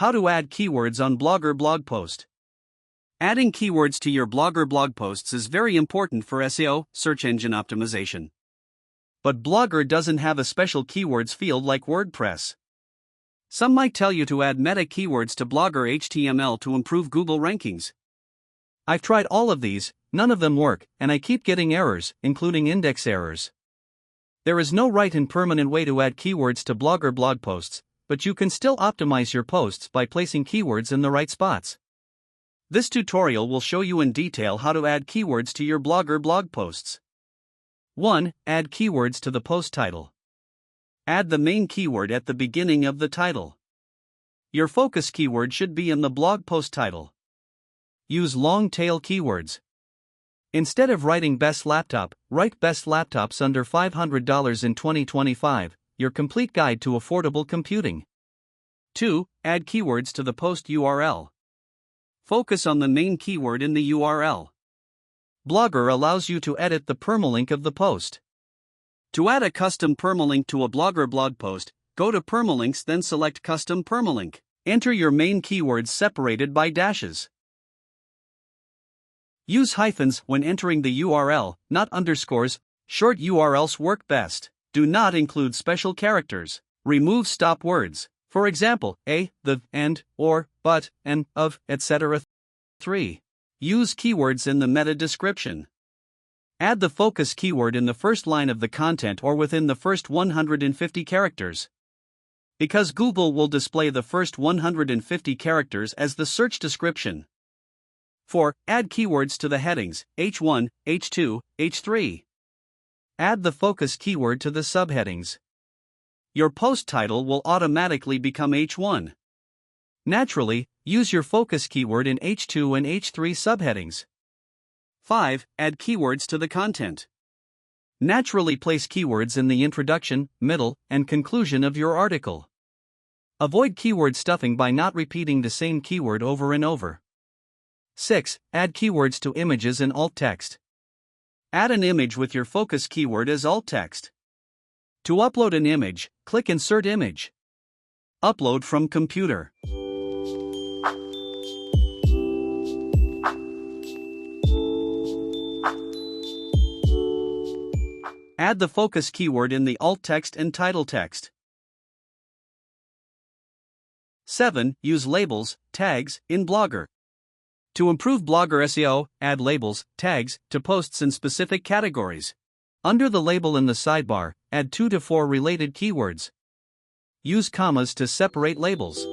How to add keywords on Blogger blog post. Adding keywords to your Blogger blog posts is very important for SEO, search engine optimization. But Blogger doesn't have a special keywords field like WordPress. Some might tell you to add meta keywords to Blogger HTML to improve Google rankings. I've tried all of these, none of them work, and I keep getting errors, including index errors. There is no right and permanent way to add keywords to Blogger blog posts, but you can still optimize your posts by placing keywords in the right spots. This tutorial will show you in detail how to add keywords to your Blogger blog posts. 1. Add keywords to the post title. Add the main keyword at the beginning of the title. Your focus keyword should be in the blog post title. Use long tail keywords. Instead of writing best laptop, write best laptops under $500 in 2025, your complete guide to affordable computing. 2. Add keywords to the post URL. Focus on the main keyword in the URL. Blogger allows you to edit the permalink of the post. To add a custom permalink to a Blogger blog post, go to Permalinks, then select Custom Permalink. Enter your main keywords separated by dashes. Use hyphens when entering the URL, not underscores. Short URLs work best. Do not include special characters. Remove stop words. For example, a, the, and, or, but, and, of, etc. 3. Use keywords in the meta description. Add the focus keyword in the first line of the content or within the first 150 characters. Because Google will display the first 150 characters as the search description. 4. Add keywords to the headings, H1, H2, H3. Add the focus keyword to the subheadings. Your post title will automatically become H1. Naturally, use your focus keyword in H2 and H3 subheadings. 5. Add keywords to the content. Naturally place keywords in the introduction, middle, and conclusion of your article. Avoid keyword stuffing by not repeating the same keyword over and over. 6. Add keywords to images in alt text. Add an image with your focus keyword as alt text. To upload an image, click Insert Image. Upload from computer. Add the focus keyword in the alt text and title text. 7. Use labels, tags, in Blogger. To improve Blogger SEO, add labels, tags, to posts in specific categories. Under the label in the sidebar, add 2 to 4 related keywords. Use commas to separate labels.